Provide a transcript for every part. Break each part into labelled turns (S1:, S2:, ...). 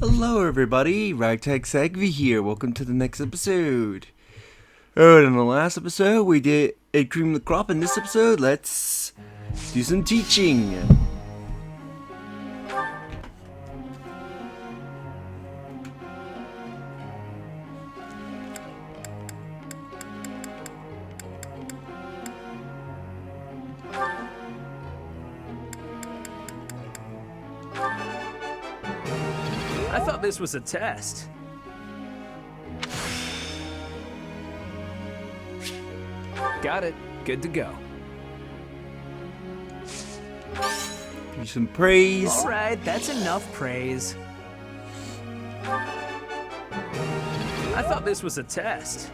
S1: Hello everybody, Ragtag Sagvi here. Welcome to the next episode. Alright, in the last episode we did a cream of the crop. In this episode, let's do some teaching.
S2: I thought this was a test. Got it. Good to go.
S1: Give you some praise.
S2: All right, that's enough praise. I thought this was a test.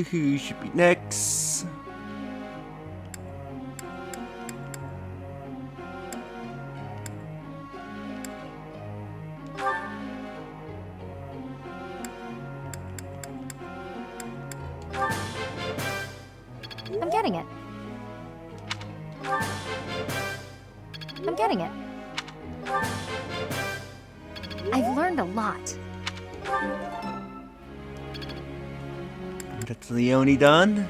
S1: Who should be next?
S3: I'm getting it. I'm getting it. I've learned a lot.
S1: That's Leonie done.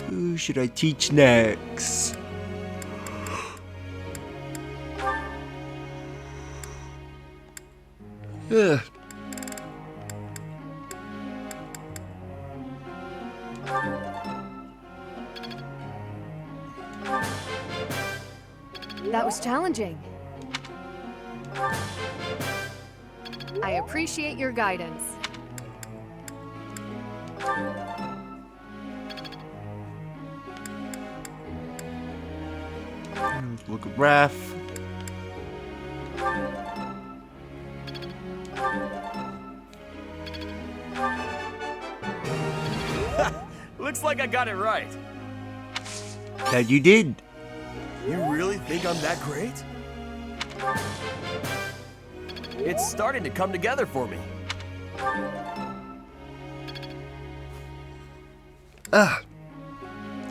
S1: Who should I teach next? Ugh.
S3: That was challenging. I appreciate your guidance.
S1: Let's look at Raph.
S2: Looks like I got it right.
S1: That you did.
S2: You really think I'm that great? It's starting to come together for me.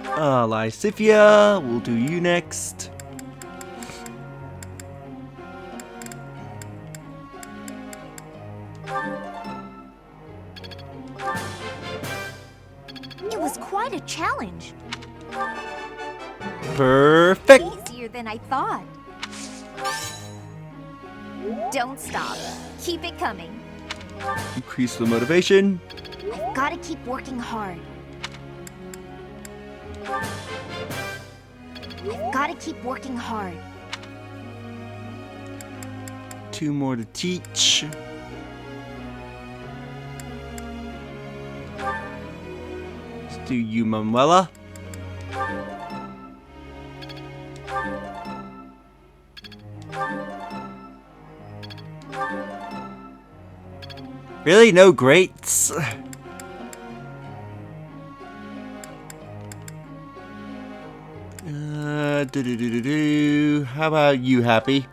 S1: Lysithia, we'll do you next.
S4: It was quite a challenge.
S1: Perfect.
S4: Easier than I thought. Don't stop. Keep it coming.
S1: Increase the motivation.
S4: I've got to keep working hard. I've got to keep working hard.
S1: 2 more to teach. Let's do you, Manuela. Really? No greats? How about you, Happy?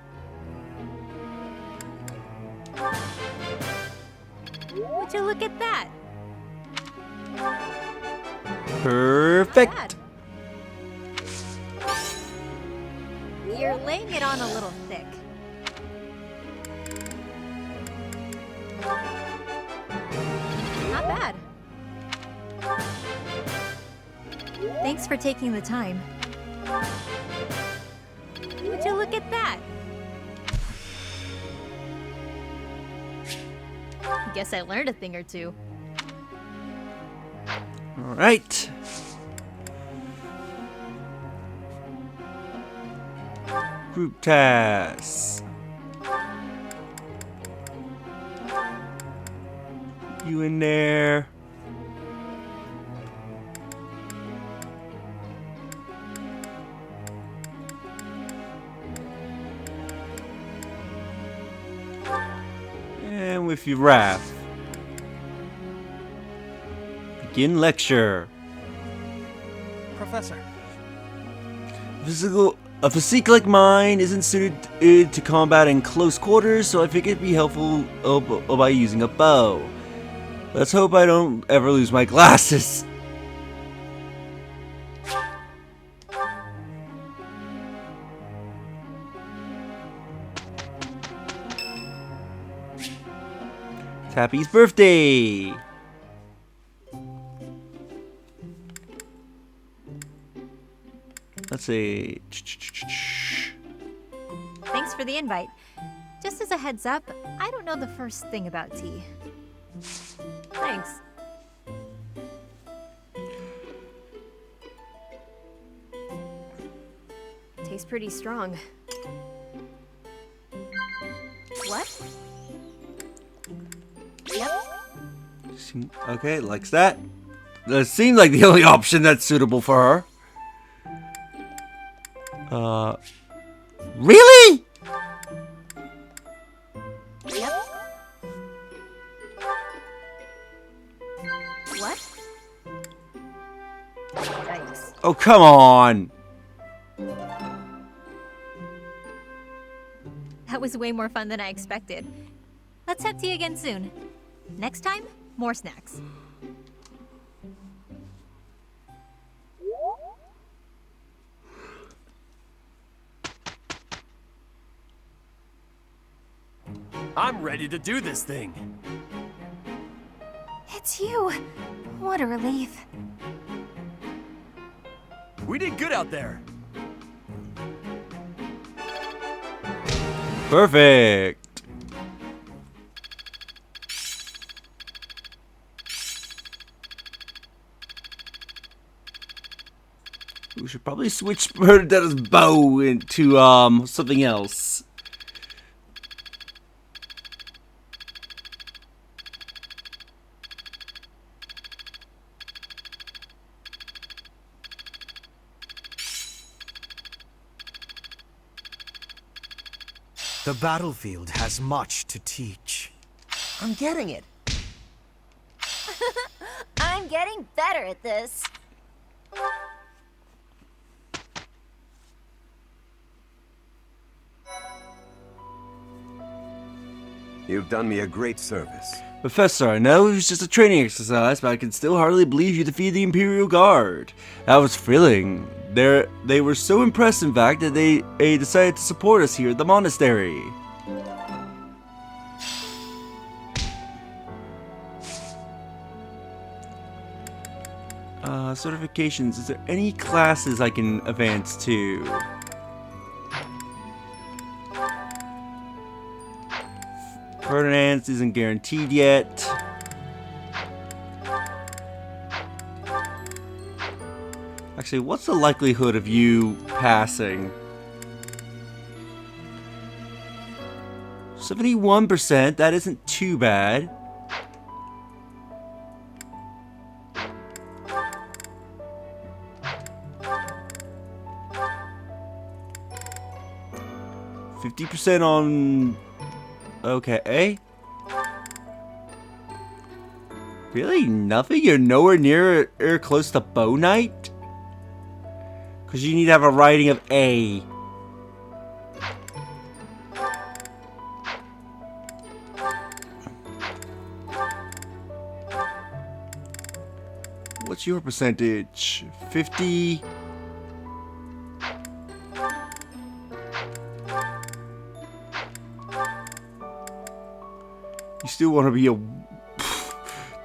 S4: Would you look at that?
S1: Perfect.
S4: You're laying it on a little thick. Not bad. Thanks for taking the time. Would you look at that? Guess I learned a thing or two.
S1: All right. Group tasks. You in there. And with your wrath. Begin lecture.
S5: Professor,
S1: A physique like mine isn't suited to combat in close quarters, so I figured it'd be helpful by using a bow. Let's hope I don't ever lose my glasses. It's Happy's birthday! Let's see.
S4: Thanks for the invite. Just as a heads up, I don't know the first thing about tea. Thanks. Tastes pretty strong. What? Yep.
S1: Okay, likes that. That seems like the only option that's suitable for her. Really?
S4: Yep. What? Yikes.
S1: Oh, come on.
S4: That was way more fun than I expected. Let's have tea again soon. Next time, more snacks.
S2: I'm ready to do this thing.
S3: It's you. What a relief.
S2: We did good out there.
S1: Perfect. We should probably switch Bernadetta's bow into something else.
S5: The battlefield has much to teach.
S6: I'm getting it. I'm getting better at this.
S7: You've done me a great service.
S1: Professor, I know it was just a training exercise, but I can still hardly believe you defeated the Imperial Guard. That was thrilling. They were so impressed, in fact, that they decided to support us here at the monastery. Certifications. Is there any classes I can advance to? Ferdinand's isn't guaranteed yet. Actually, what's the likelihood of you passing? 71%, that isn't too bad. %50 on... Okay. Really? Nothing? You're nowhere near or close to Bow Knight? Because you need to have a rating of A. What's your percentage? 50? You still want to be a...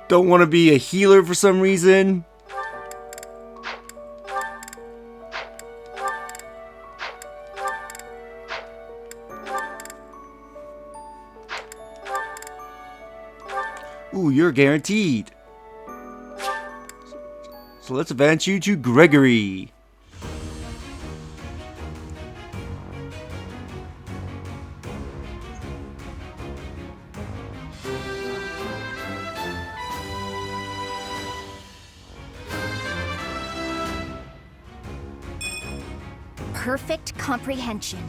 S1: Don't want to be a healer for some reason? Ooh, you're guaranteed. So let's advance you to Gregory.
S6: Perfect comprehension.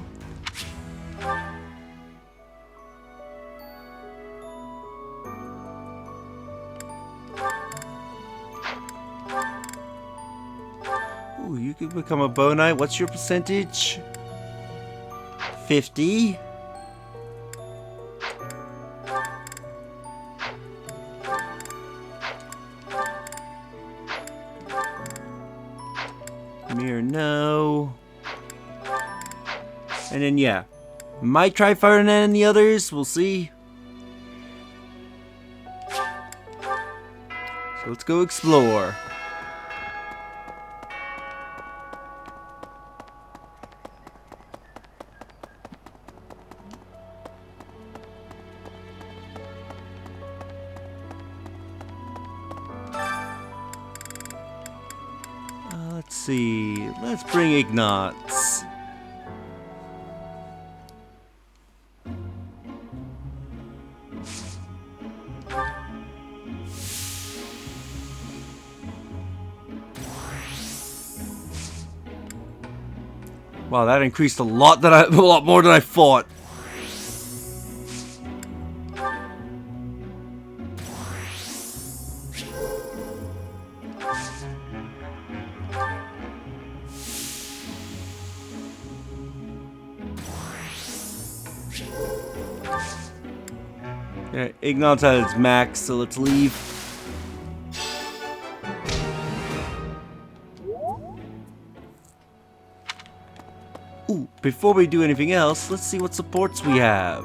S1: Ooh, You could become a bow knight. What's your percentage? 50. Mirror, no. And then, yeah. Might try firing at any others. We'll see. So let's go explore. Let's see. Let's bring Ignatz. Wow, that increased a lot more than I thought. Yeah, Ignatz at its max, so let's leave. Ooh, before we do anything else, let's see what supports we have.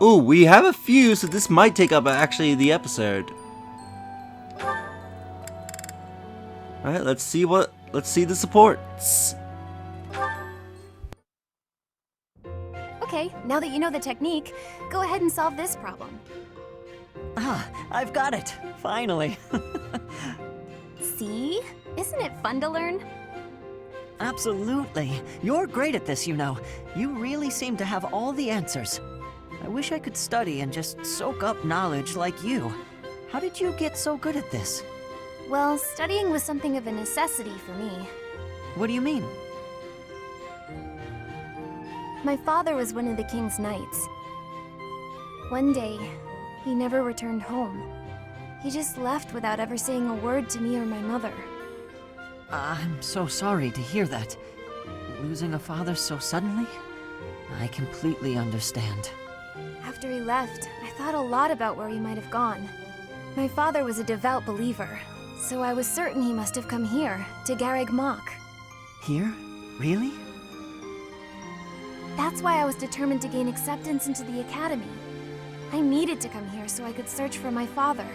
S1: Ooh, we have a few, so this might take up actually the episode. Alright, let's see the supports.
S3: Okay, now that you know the technique, go ahead and solve this problem.
S8: Ah, I've got it. Finally.
S3: See? Isn't it fun to learn?
S8: Absolutely. You're great at this, you know. You really seem to have all the answers. I wish I could study and just soak up knowledge like you. How did you get so good at this?
S3: Well, studying was something of a necessity for me.
S8: What do you mean?
S3: My father was one of the king's knights. One day, he never returned home. He just left without ever saying a word to me or my mother.
S8: I'm so sorry to hear that. Losing a father so suddenly? I completely understand.
S3: After he left, I thought a lot about where he might have gone. My father was a devout believer, so I was certain he must have come here, to Garreg Mach.
S8: Here? Really?
S3: That's why I was determined to gain acceptance into the academy. I needed to come here so I could search for my father.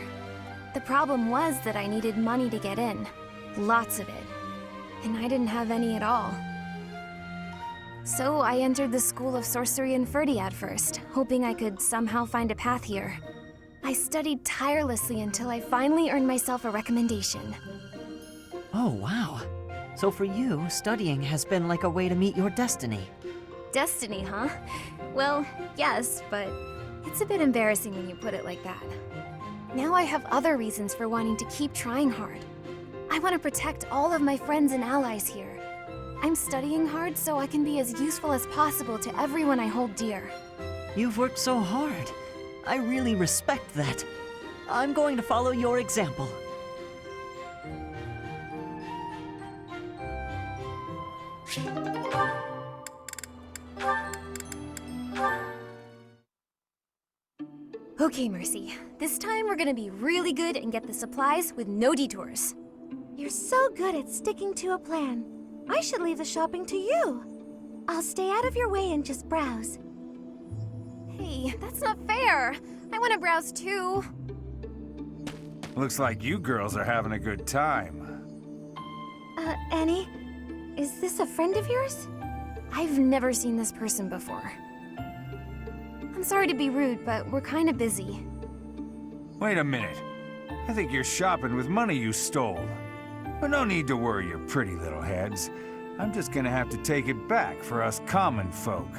S3: The problem was that I needed money to get in. Lots of it. And I didn't have any at all. So I entered the School of Sorcery and Ferdy at first, hoping I could somehow find a path here. I studied tirelessly until I finally earned myself a recommendation.
S8: Oh, wow. So for you, studying has been like a way to meet your destiny.
S3: Destiny, huh? Well, yes, but it's a bit embarrassing when you put it like that. Now I have other reasons for wanting to keep trying hard. I want to protect all of my friends and allies here. I'm studying hard so I can be as useful as possible to everyone I hold dear.
S8: You've worked so hard. I really respect that. I'm going to follow your example.
S3: Okay, Mercy. This time we're gonna be really good and get the supplies with no detours. You're so good at sticking to a plan. I should leave the shopping to you. I'll stay out of your way and just browse. Hey, that's not fair. I want to browse too.
S9: Looks like you girls are having a good time.
S3: Annie? Is this a friend of yours? I've never seen this person before. I'm sorry to be rude, but we're kind of busy.
S9: Wait a minute. I think you're shopping with money you stole. But no need to worry your pretty little heads. I'm just gonna have to take it back for us common folk.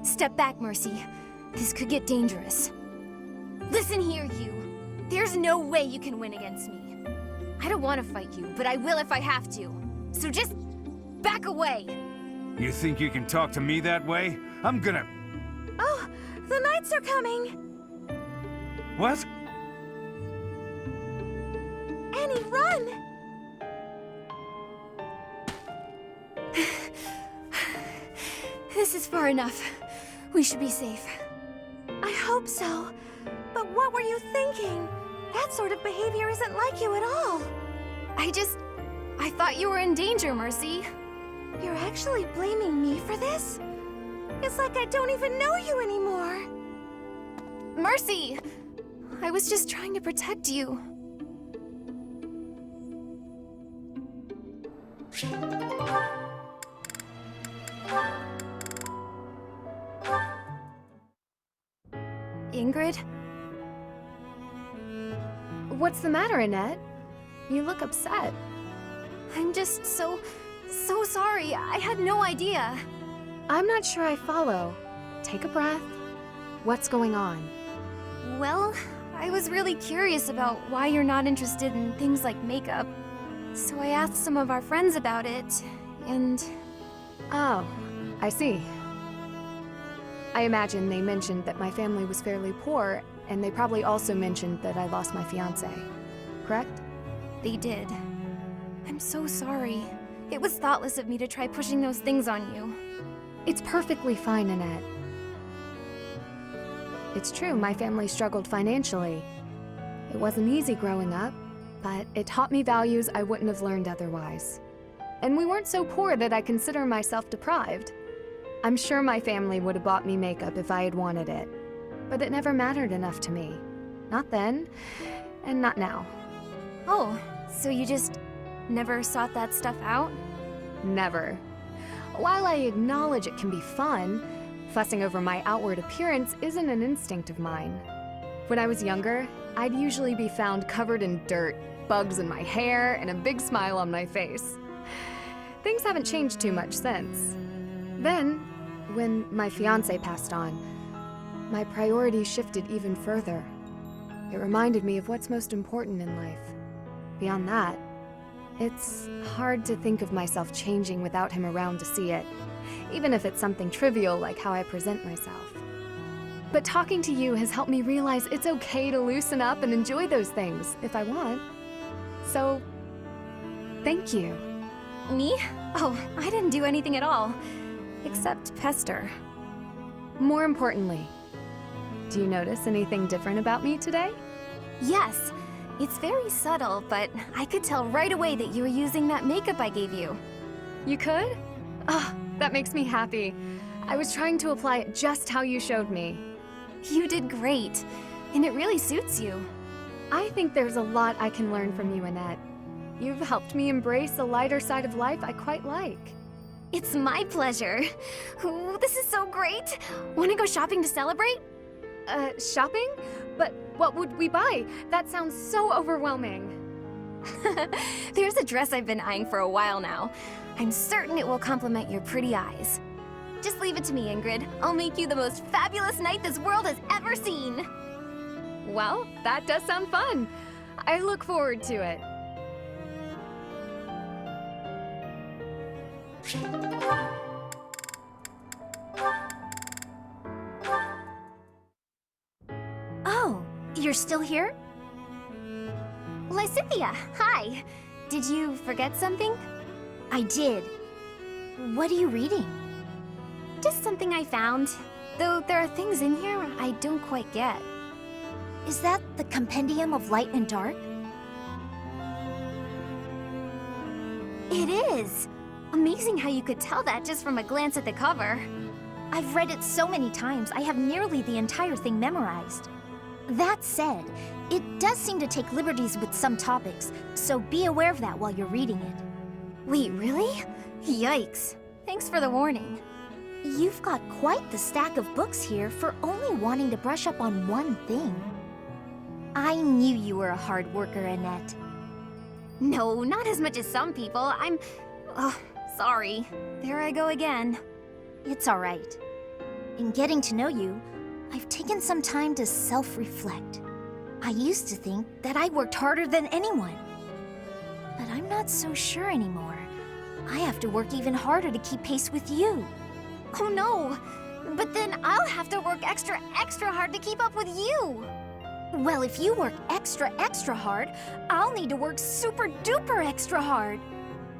S3: Step back, Mercy. This could get dangerous. Listen here, you. There's no way you can win against me. I don't want to fight you, but I will if I have to. So just back away.
S9: You think you can talk to me that way? I'm gonna...
S3: Oh, the knights are coming.
S9: What?
S3: Annie, run! This is far enough. We should be safe.
S4: I hope so. But what were you thinking? That sort of behavior isn't like you at all.
S3: I thought you were in danger, Mercy.
S4: You're actually blaming me for this? It's like I don't even know you anymore.
S3: Mercy! I was just trying to protect you. Ingrid? What's the matter, Annette? You look upset. I'm just so sorry. I had no idea. I'm not sure I follow. Take a breath. What's going on? Well, I was really curious about why you're not interested in things like makeup. So I asked some of our friends about it, and... Oh, I see. I imagine they mentioned that my family was fairly poor, and they probably also mentioned that I lost my fiancé. Correct? They did. I'm so sorry. It was thoughtless of me to try pushing those things on you. It's perfectly fine, Annette. It's true, my family struggled financially. It wasn't easy growing up, but it taught me values I wouldn't have learned otherwise. And we weren't so poor that I consider myself deprived. I'm sure my family would have bought me makeup if I had wanted it, but it never mattered enough to me. Not then, and not now. Oh, so you just never sought that stuff out? Never. While I acknowledge it can be fun, fussing over my outward appearance isn't an instinct of mine. When I was younger, I'd usually be found covered in dirt, bugs in my hair, and a big smile on my face. Things haven't changed too much since. Then, when my fiancé passed on, my priorities shifted even further. It reminded me of what's most important in life. Beyond that, it's hard to think of myself changing without him around to see it, even if it's something trivial like how I present myself. But talking to you has helped me realize it's okay to loosen up and enjoy those things if I want. So, thank you. Me? Oh, I didn't do anything at all, except pester. More importantly, do you notice anything different about me today? Yes. It's very subtle, but I could tell right away that you were using that makeup I gave you. You could? Oh, that makes me happy. I was trying to apply it just how you showed me. You did great, and it really suits you. I think there's a lot I can learn from you, Annette. You've helped me embrace a lighter side of life I quite like. It's my pleasure. Ooh, this is so great. Want to go shopping to celebrate? Shopping? But what would we buy? That sounds so overwhelming. There's a dress I've been eyeing for a while now. I'm certain it will complement your pretty eyes. Just leave it to me, Ingrid. I'll make you the most fabulous knight this world has ever seen. Well, that does sound fun. I look forward to it.
S6: Oh, you're still here?
S3: Lysithia, hi. Did you forget something?
S6: I did. What are you reading?
S3: Just something I found. Though there are things in here I don't quite get.
S6: Is that the Compendium of Light and Dark?
S3: It is! Amazing how you could tell that just from a glance at the cover.
S6: I've read it so many times, I have nearly the entire thing memorized. That said, it does seem to take liberties with some topics, so be aware of that while you're reading it.
S3: Wait, really? Yikes. Thanks for the warning.
S6: You've got quite the stack of books here for only wanting to brush up on one thing. I knew you were a hard worker, Annette.
S3: No, not as much as some people. Oh, sorry. There I go again.
S6: It's all right. In getting to know you, I've taken some time to self-reflect. I used to think that I worked harder than anyone. But I'm not so sure anymore. I have to work even harder to keep pace with you.
S3: Oh no! But then I'll have to work extra hard to keep up with you!
S6: Well, if you work extra hard, I'll need to work super duper extra hard.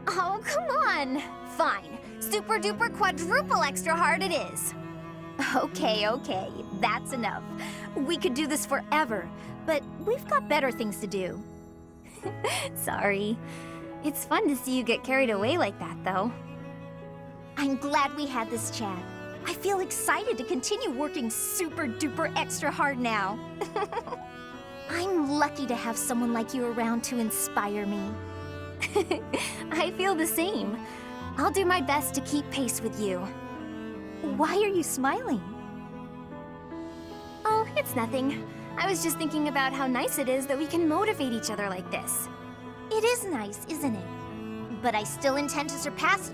S3: Oh, come on! Fine.
S6: Super duper quadruple extra hard it is. Okay, that's enough. We could do this forever, but we've got better things to do.
S3: Sorry. It's fun to see you get carried away like that, though.
S6: I'm glad we had this chat. I feel excited to continue working super duper extra hard now. I'm lucky to have someone like you around to inspire me.
S3: I feel the same. I'll do my best to keep pace with you.
S6: Why are you smiling?
S3: Oh, it's nothing. I was just thinking about how nice it is that we can motivate each other like this.
S6: It is nice, isn't it? But I still intend to surpass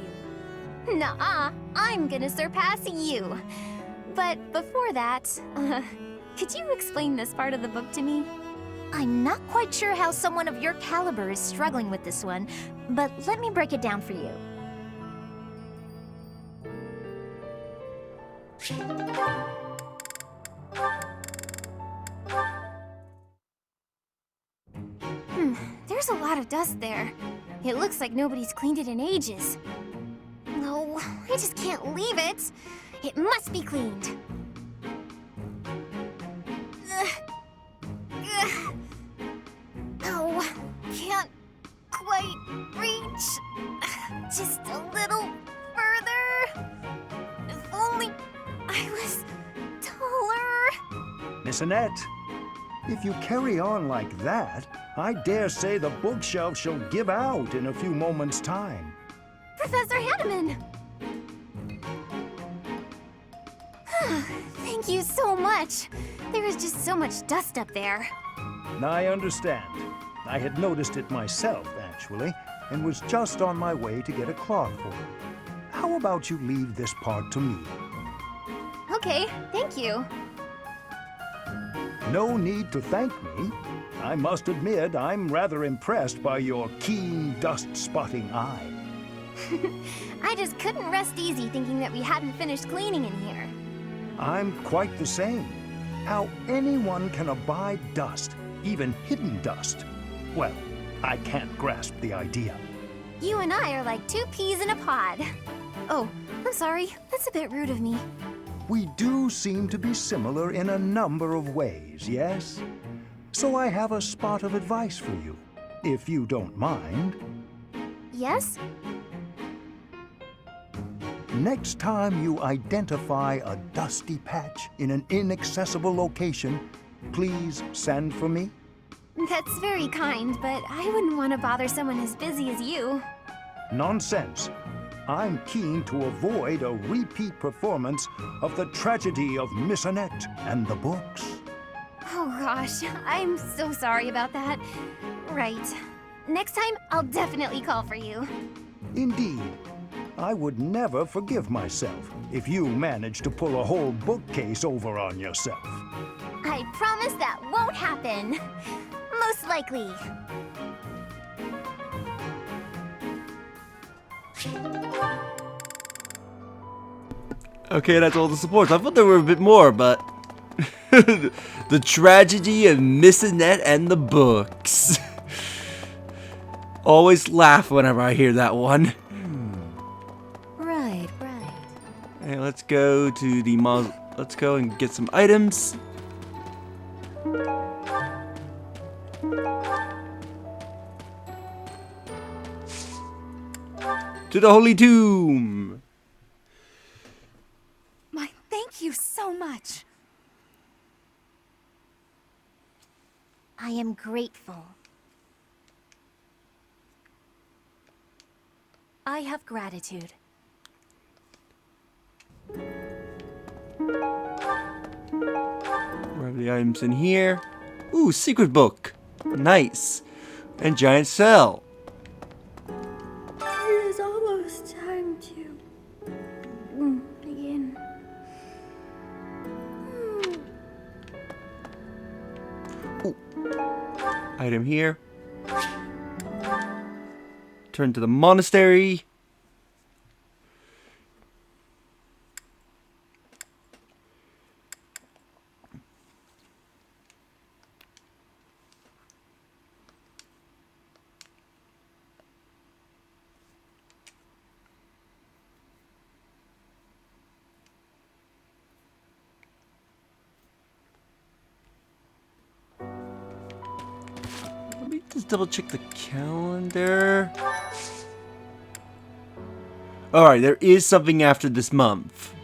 S6: you.
S3: Nuh-uh, I'm gonna surpass you. But before that, could you explain this part of the book to me?
S6: I'm not quite sure how someone of your caliber is struggling with this one, but let me break it down for you.
S3: There's a lot of dust there. It looks like nobody's cleaned it in ages. No, I just can't leave it. It must be cleaned. Oh, can't quite reach. Just a little further. If only I was taller.
S10: Miss Annette, if you carry on like that, I dare say the bookshelf shall give out in a few moments' time.
S3: Professor Hanneman! Thank you so much. There is just so much dust up there.
S10: I understand. I had noticed it myself, actually, and was just on my way to get a cloth for it. How about you leave this part to me?
S3: Okay, thank you.
S10: No need to thank me. I must admit, I'm rather impressed by your keen dust-spotting eye.
S3: I just couldn't rest easy thinking that we hadn't finished cleaning in here.
S10: I'm quite the same. How anyone can abide dust, even hidden dust, well, I can't grasp the idea.
S3: You and I are like two peas in a pod. Oh, I'm sorry. That's a bit rude of me.
S10: We do seem to be similar in a number of ways, yes? So I have a spot of advice for you, if you don't mind.
S3: Yes?
S10: Next time you identify a dusty patch in an inaccessible location, please send for me.
S3: That's very kind, but I wouldn't want to bother someone as busy as you.
S10: Nonsense. I'm keen to avoid a repeat performance of the Tragedy of Miss Annette and the books.
S3: Oh gosh, I'm so sorry about that. Right. Next time, I'll definitely call for you.
S10: Indeed. I would never forgive myself if you managed to pull a whole bookcase over on yourself.
S3: I promise that won't happen. Most likely.
S1: Okay, that's all the supports. I thought there were a bit more, but... The Tragedy of Miss Annette and the books. Always laugh whenever I hear that one.
S4: Right.
S1: Hey, let's go to the let's go and get some items. To the Holy Tomb.
S4: My thank you so much.
S6: I am grateful.
S4: I have gratitude.
S1: Grab the items in here. Ooh, secret book. Nice. And giant cell.
S3: It is almost time to begin.
S1: Item here. Turn to the monastery. Let's double check the calendar. Alright, there is something after this month.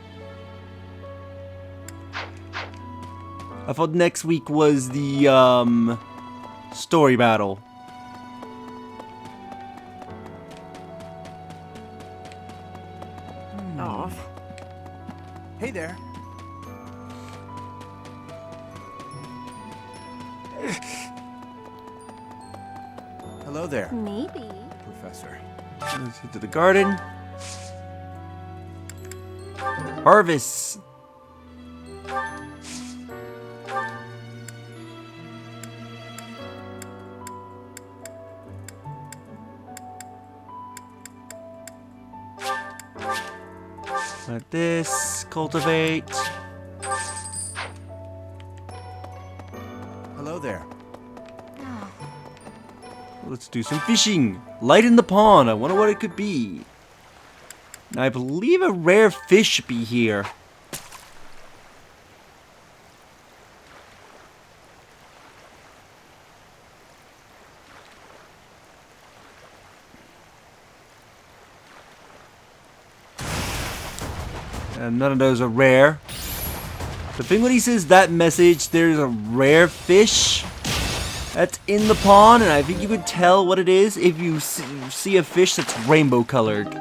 S1: I thought next week was the, story battle.
S2: Oh. Hey there. Hello there,
S3: Maybe.
S2: Professor.
S1: Let's get to the garden. Harvest. Like this. Cultivate.
S2: Hello there.
S1: Let's do some fishing. Light in the pond. I wonder what it could be. I believe a rare fish should be here. And none of those are rare. The thing when he says that message, there's a rare fish that's in the pond, and I think you could tell what it is if you see a fish that's rainbow colored.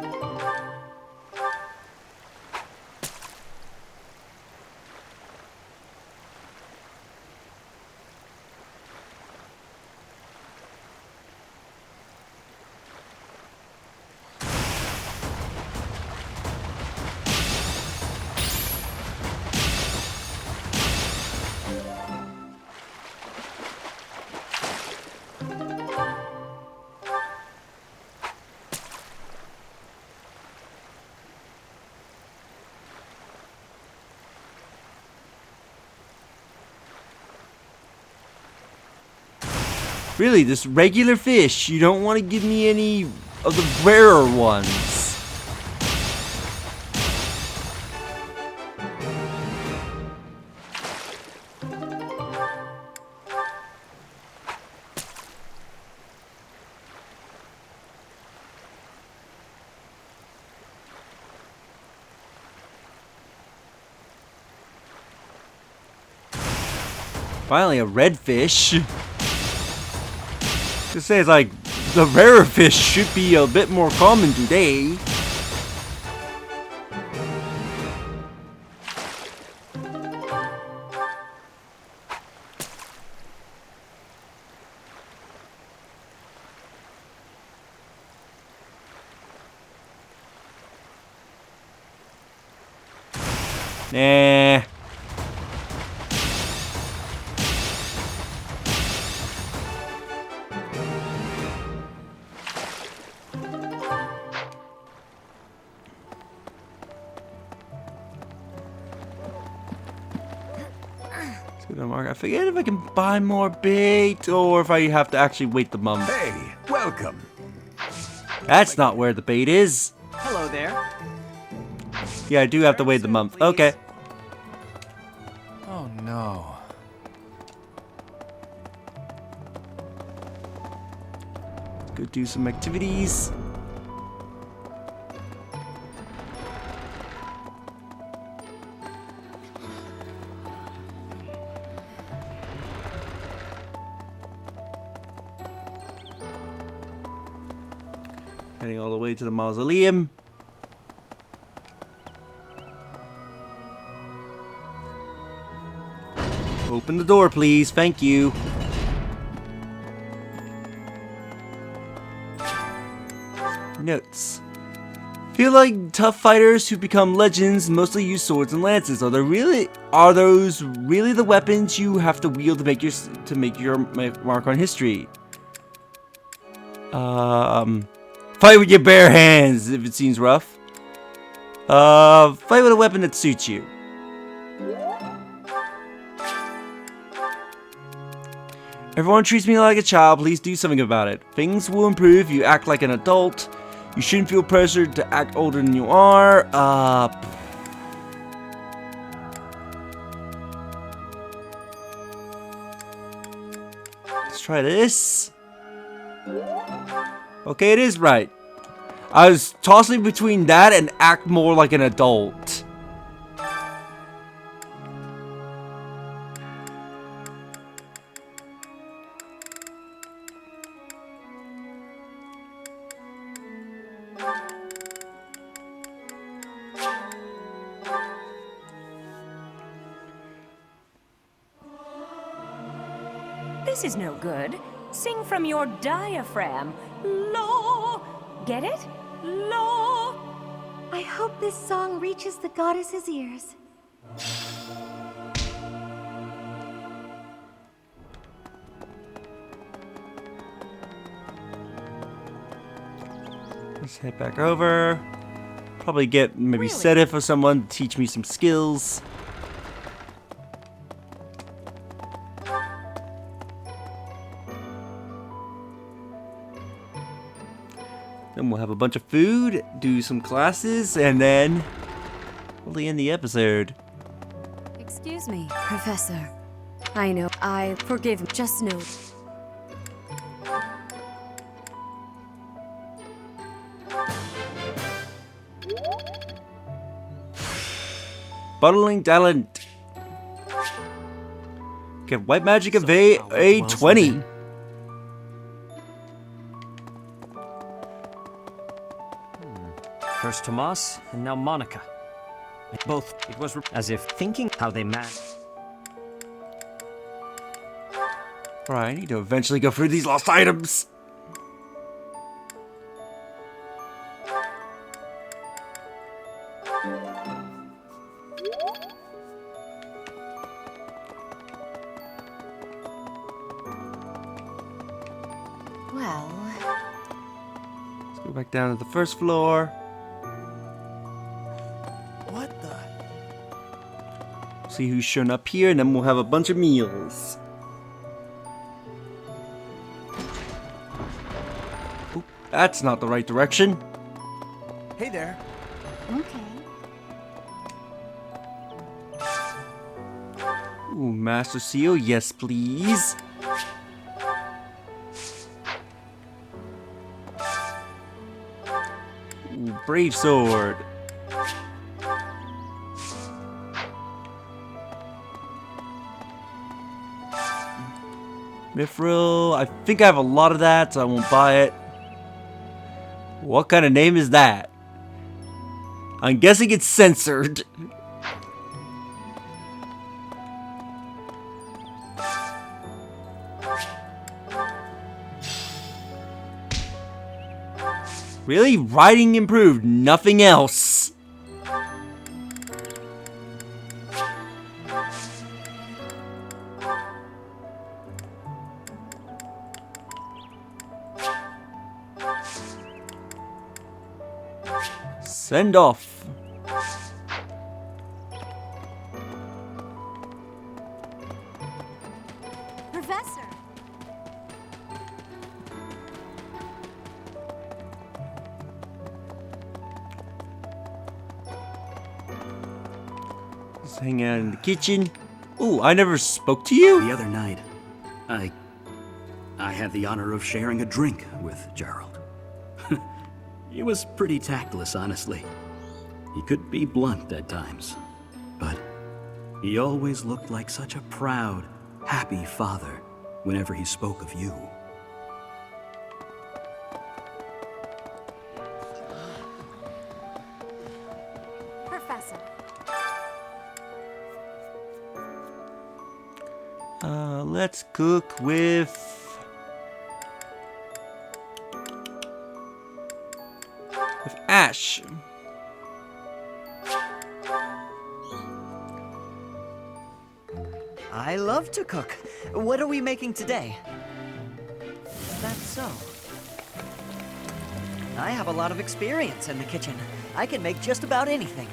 S1: Really, just regular fish. You don't want to give me any of the rarer ones. Finally, a redfish. To say it's like the rarer fish should be a bit more common today. Nah. I forget if I can buy more bait or if I have to actually wait the month.
S7: Hey, welcome.
S1: That's not where the bait is.
S8: Hello there.
S1: Yeah, I do have to wait the month. Okay.
S2: Oh no.
S1: Go do some activities. Heading all the way to the mausoleum. Open the door, please. Thank you. Notes. Feel like tough fighters who become legends mostly use swords and lances. Are those really the weapons you have to wield to make your mark on history? Fight with your bare hands if it seems rough. Fight with a weapon that suits you. Everyone treats me like a child. Please do something about it. Things will improve if you act like an adult. You shouldn't feel pressured to act older than you are. Let's try this. Okay, it is right. I was tossing between that and act more like an adult.
S11: This is no good. Sing from your diaphragm. Lo! Get it? Lo!
S6: I hope this song reaches the goddess's ears.
S1: Let's head back over. Probably get maybe set it for someone to teach me some skills. Then we'll have a bunch of food, do some classes, and then we'll end the episode.
S11: Excuse me, Professor. I know. I forgive. Just know.
S1: Bottling talent. Get white magic of A20.
S12: First Tomas, and now Monica. Both, it was as if thinking how they met.
S1: Alright, I need to eventually go through these lost items.
S11: Well,
S1: Let's go back down to the first floor.
S2: What the?
S1: See who's shown up here, and then we'll have a bunch of meals. Oop, that's not the right direction.
S2: Hey there.
S6: Okay.
S1: Ooh, Master Seal, yes please. Ooh, Brave Sword. Mithril, I think I have a lot of that, so I won't buy it. What kind of name is that? I'm guessing it's censored. Really? Writing improved, nothing else. Send off.
S6: Professor!
S1: Let's hang out in the kitchen. Ooh, I never spoke to you?
S13: The other night, I had the honor of sharing a drink with Gerald. He was pretty tactless, honestly. He could be blunt at times, but he always looked like such a proud, happy father whenever he spoke of you.
S6: Professor.
S1: Let's cook with Ash.
S8: I love to cook. What are we making today? Is that so? I have a lot of experience in the kitchen. I can make just about anything.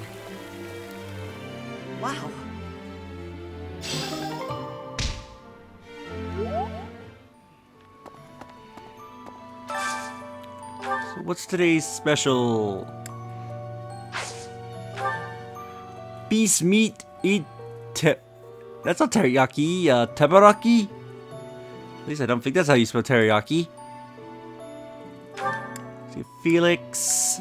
S8: Wow.
S1: So what's today's special? Beast meat eat that's not teriyaki, teppanyaki? At least I don't think that's how you spell teriyaki. See Felix.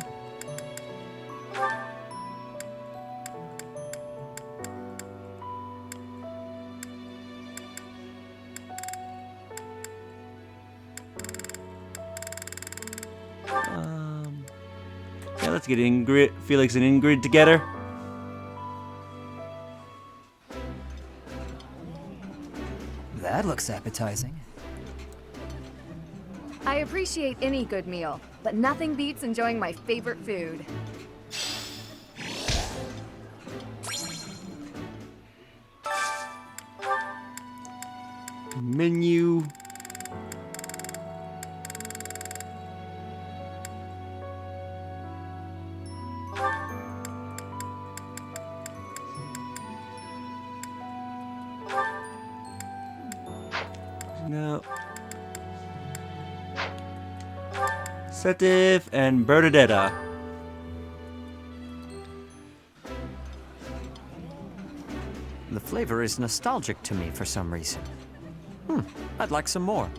S1: Yeah, let's get Ingrid, Felix and Ingrid together.
S2: That looks appetizing.
S14: I appreciate any good meal, but nothing beats enjoying my favorite food.
S1: Menu. No. Setif and Bernadetta.
S12: The flavor is nostalgic to me for some reason. I'd like some more.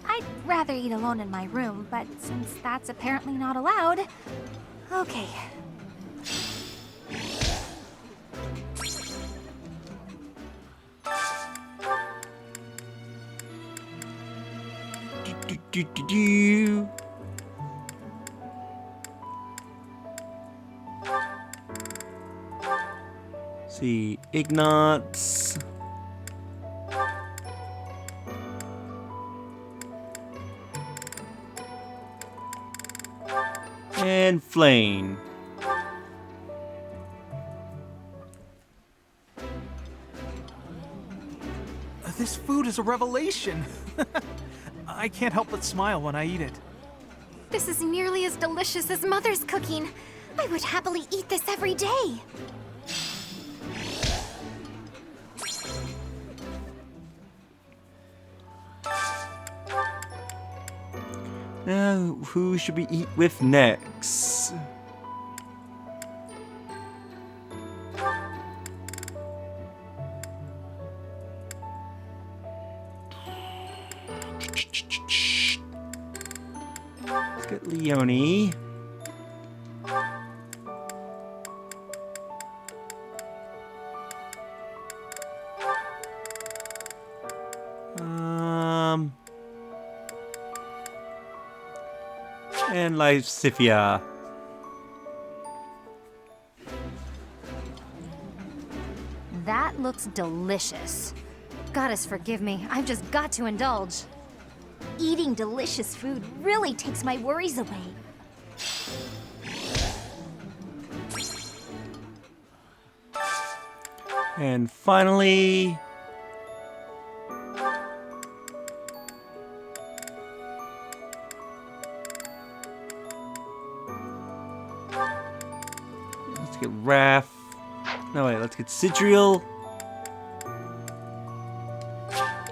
S6: I'd rather eat alone in my room, but since that's apparently not allowed... Okay.
S1: Do. See, Ignatz. And Flame.
S2: This food is a revelation. I can't help but smile when I eat it.
S3: This is nearly as delicious as Mother's cooking. I would happily eat this every day.
S1: Now, who should we eat with next? Let's get Leonie. And Lysithia.
S4: That looks delicious. Goddess forgive me, I've just got to indulge.
S6: Eating delicious food really takes my worries away.
S1: And finally... let's get Raph. No, wait, let's get Sidriel.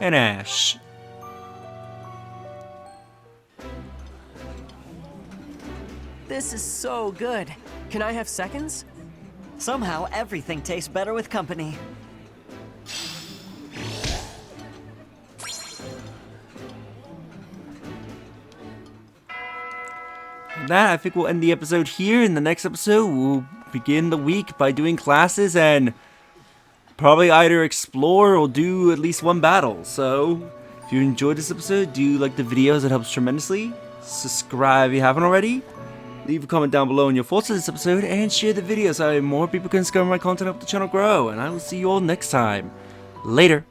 S1: And Ash.
S8: This is so good.
S2: Can I have seconds?
S8: Somehow, everything tastes better with company.
S1: And that, I think we'll end the episode here. In the next episode, we'll begin the week by doing classes and probably either explore or do at least one battle. So, if you enjoyed this episode, do like the videos, it helps tremendously. Subscribe if you haven't already. Leave a comment down below on your thoughts on this episode and share the video so more people can discover my content, help the channel grow. And I will see you all next time. Later.